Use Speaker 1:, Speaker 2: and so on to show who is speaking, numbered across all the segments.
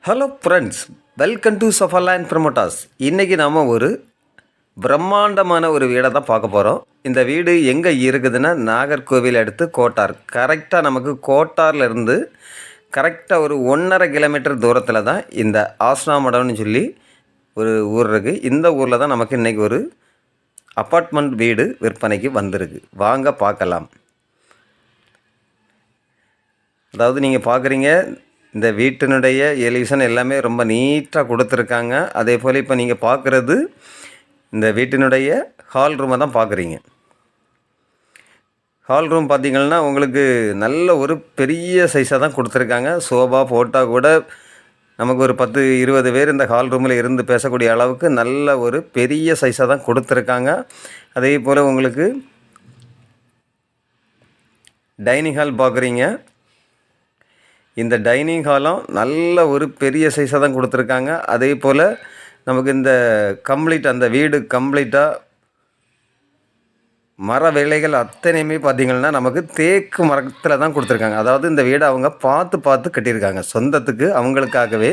Speaker 1: Hello friends, welcome to Safarland promoters. இன்றைக்கி நாம் ஒரு பிரம்மாண்டமான ஒரு வீடை தான் பார்க்க போகிறோம். இந்த வீடு எங்கே இருக்குதுன்னா நாகர்கோவில் அடுத்து கோட்டார். கரெக்டாக நமக்கு கோட்டார்லேருந்து கரெக்டாக ஒரு 1.5 கிலோமீட்டர் தூரத்தில் தான் இந்த ஆஸ்னாமடம்னு சொல்லி ஒரு ஊர் இருக்குது. இந்த ஊரில் தான் நமக்கு இன்றைக்கி ஒரு அப்பார்ட்மெண்ட் வீடு விற்பனைக்கு வந்திருக்கு. வாங்க பார்க்கலாம். அதாவது நீங்கள் பார்க்குறீங்க, இந்த வீட்டினுடைய எலிவேஷன் எல்லாமே ரொம்ப நீட்டாக கொடுத்துருக்காங்க. அதே போல் இப்போ நீங்கள் பார்க்குறது இந்த வீட்டினுடைய ஹால் ரூமை தான் பார்க்குறீங்க. ஹால் ரூம் பார்த்திங்கன்னா உங்களுக்கு நல்ல ஒரு பெரிய சைஸாக தான் கொடுத்துருக்காங்க. சோஃபா போட்டால் கூட நமக்கு ஒரு 10-20 பேர் இந்த ஹால் ரூமில் இருந்து பேசக்கூடிய அளவுக்கு நல்ல ஒரு பெரிய சைஸாக தான் கொடுத்துருக்காங்க. அதே போல் உங்களுக்கு டைனிங் ஹால் பார்க்குறீங்க. இந்த டைனிங் ஹாலும் நல்ல ஒரு பெரிய சைஸாக தான் கொடுத்துருக்காங்க. அதே போல் நமக்கு இந்த அந்த வீடு கம்ப்ளீட்டாக மர வேலைகள் அத்தனையுமே பார்த்திங்கன்னா நமக்கு தேக்கு மரத்தில் தான் கொடுத்துருக்காங்க. அதாவது இந்த வீடை அவங்க பார்த்து கட்டியிருக்காங்க. சொந்தத்துக்கு அவங்களுக்காகவே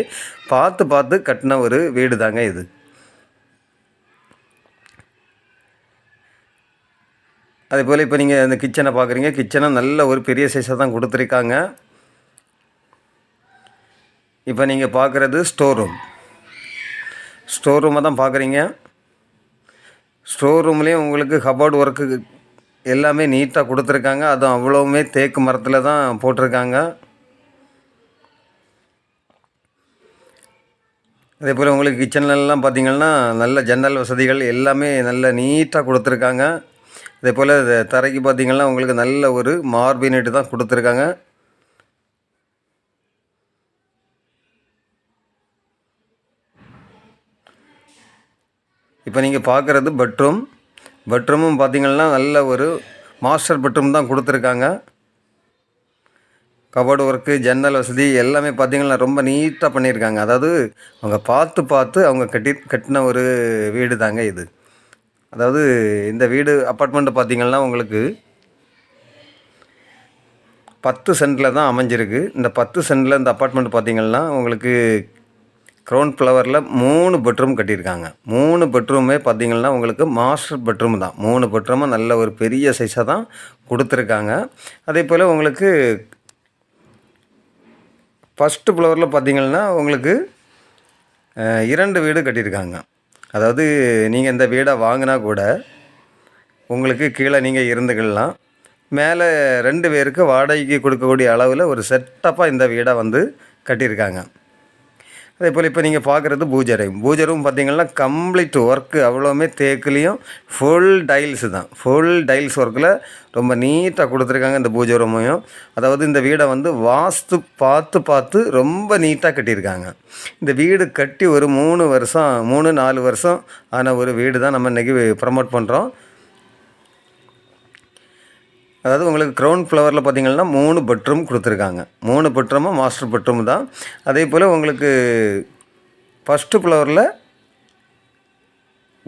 Speaker 1: பார்த்து கட்டின ஒரு வீடு தாங்க இது. அதே போல் இப்போ நீங்கள் இந்த கிச்சனை பார்க்குறீங்க. கிச்சனை நல்ல ஒரு பெரிய சைஸாக தான் கொடுத்துருக்காங்க. இப்போ நீங்கள் பார்க்குறது ஸ்டோர் ரூமை தான் பார்க்குறீங்க. ஸ்டோர் ரூம்லேயும் உங்களுக்கு கபோர்டு ஒர்க்கு எல்லாமே நீட்டாக கொடுத்துருக்காங்க. அதுவும் அவ்வளோவுமே தேக்கு மரத்தில் தான் போட்டிருக்காங்க. அதே போல் உங்களுக்கு கிச்சன்லலாம் பார்த்திங்கன்னா நல்ல ஜன்னல் வசதிகள் எல்லாமே நல்ல நீட்டாக கொடுத்துருக்காங்க. அதே போல் தரைக்கு பார்த்திங்கன்னா உங்களுக்கு நல்ல ஒரு மார்பினேட்டு தான் கொடுத்துருக்காங்க. இப்போ நீங்கள் பார்க்குறது பெட்ரூமும் பார்த்திங்கன்னா நல்ல ஒரு மாஸ்டர் பெட்ரூம் தான் கொடுத்துருக்காங்க. கபோர்டு ஒர்க்கு, ஜன்னல் வசதி எல்லாமே பார்த்திங்கன்னா ரொம்ப நீட்டாக பண்ணியிருக்காங்க. அதாவது அவங்க பார்த்து அவங்க கட்டின ஒரு வீடு தாங்க இது. அதாவது இந்த வீடு அப்பார்ட்மெண்ட்டு பார்த்திங்கன்னா உங்களுக்கு 10 சென்டில் தான் அமைஞ்சிருக்கு. இந்த 10 சென்டில் இந்த அப்பார்ட்மெண்ட் பார்த்திங்கன்னா உங்களுக்கு கிரவுண்ட் ஃப்ளவரில் 3 பெட்ரூம் கட்டியிருக்காங்க. 3 பெட்ரூமே பார்த்திங்கன்னா உங்களுக்கு மாஸ்டர் பெட்ரூம் தான். 3 பெட்ரூமும் நல்ல ஒரு பெரிய சைஸாக தான் கொடுத்துருக்காங்க. அதே போல் உங்களுக்கு ஃபஸ்ட்டு ஃப்ளோரில் பார்த்திங்கன்னா உங்களுக்கு 2 வீடு கட்டியிருக்காங்க. அதாவது நீங்கள் இந்த வீடை வாங்கினா கூட உங்களுக்கு கீழே நீங்கள் இருந்துக்கலாம். மேலே 2 பேருக்கு வாடகைக்கு கொடுக்கக்கூடிய அளவில் ஒரு செட்டப்பாக இந்த வீடை வந்து கட்டியிருக்காங்க. அதே போல் இப்போ நீங்கள் பார்க்குறது பூஜை ரூம் பார்த்திங்கன்னா கம்ப்ளீட் ஒர்க்கு அவ்வளோவுமே தேக்குலேயும் ஃபுல் டைல்ஸ் ஒர்க்கில் ரொம்ப நீட்டாக கொடுத்துருக்காங்க இந்த பூஜை ரூமையும். அதாவது இந்த வீடை வந்து வாஸ்து பார்த்து ரொம்ப நீட்டாக கட்டியிருக்காங்க. இந்த வீடு கட்டி ஒரு 3-4 வருஷம் ஆன ஒரு வீடு தான் நம்ம இன்றைக்கி ப்ரமோட் பண்ணுறோம். அதாவது உங்களுக்கு கிரவுண்ட் ஃப்ளவரில் பார்த்திங்கன்னா 3 பெட்ரூம் கொடுத்துருக்காங்க. 3 பெட்ரூமும் மாஸ்டர் பெட்ரூம் தான். அதே போல் உங்களுக்கு ஃபஸ்ட்டு ஃப்ளோரில்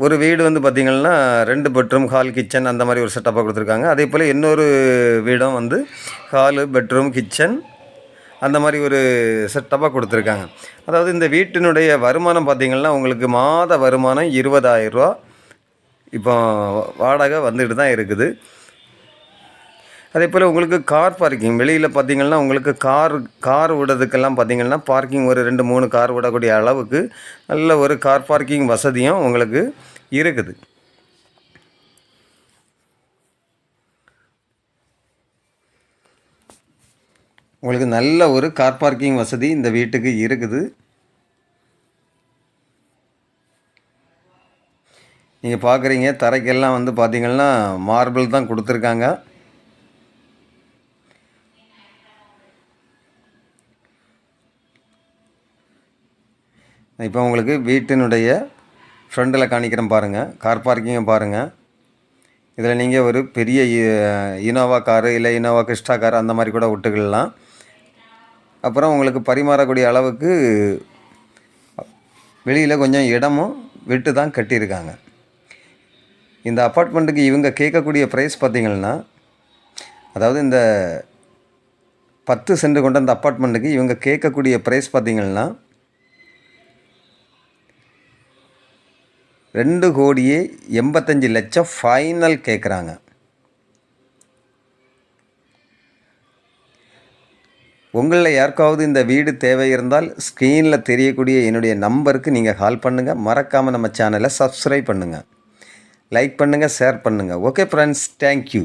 Speaker 1: ஒரு வீடு வந்து பார்த்திங்கன்னா 2 பெட்ரூம், ஹால், கிச்சன் அந்த மாதிரி ஒரு செட்டப்பாக கொடுத்துருக்காங்க. அதே போல் இன்னொரு வீடும் வந்து ஹாலு, பெட்ரூம், கிச்சன் அந்த மாதிரி ஒரு செட்டப்பாக கொடுத்துருக்காங்க. அதாவது இந்த வீட்டினுடைய வருமானம் பார்த்திங்கன்னா உங்களுக்கு மாத வருமானம் 20,000 ரூபா இப்போ வாடகை வந்துட்டு தான் இருக்குது. அதே போல் உங்களுக்கு கார் பார்க்கிங் வெளியில் பார்த்திங்கன்னா உங்களுக்கு கார் விடுறதுக்கெல்லாம் பார்த்திங்கன்னா பார்க்கிங் ஒரு 2-3 கார் விடக்கூடிய அளவுக்கு நல்ல ஒரு கார் பார்க்கிங் வசதியும் உங்களுக்கு இருக்குது. உங்களுக்கு நல்ல ஒரு கார் பார்க்கிங் வசதி இந்த வீட்டுக்கு இருக்குது. நீங்கள் பார்க்குறீங்க, தரைக்கெல்லாம் வந்து பார்த்திங்கன்னா மார்பிள் தான் கொடுத்துருக்காங்க. இப்போ உங்களுக்கு வீட்டினுடைய ஃப்ரண்டில் காணிக்கிறேன் பாருங்கள். கார் பார்க்கிங்கை பாருங்கள். இதில் நீங்கள் ஒரு பெரிய இனோவா காரு இல்லை இனோவா கிறிஸ்டா கார் அந்த மாதிரி கூட விட்டுக்கலாம். அப்புறம் உங்களுக்கு பரிமாறக்கூடிய அளவுக்கு வெளியில் கொஞ்சம் இடமும் விட்டு தான் கட்டியிருக்காங்க. இந்த அப்பார்ட்மெண்ட்டுக்கு இவங்க கேட்கக்கூடிய ப்ரைஸ் பார்த்திங்கன்னா, அதாவது இந்த 10 சென்ட் கொண்ட அந்த அப்பார்ட்மெண்ட்டுக்கு இவங்க கேட்கக்கூடிய ப்ரைஸ் பார்த்திங்கன்னா 2,85,00,000 ஃபைனல் கேட்குறாங்க. உங்களில் யாருக்காவது இந்த வீடு தேவை இருந்தால் ஸ்க்ரீனில் தெரியக்கூடிய என்னுடைய நம்பருக்கு நீங்கள் கால் பண்ணுங்கள். மறக்காமல் நம்ம சேனலை சப்ஸ்கிரைப் பண்ணுங்கள், லைக் பண்ணுங்கள், ஷேர் பண்ணுங்கள். Okay friends, thank you.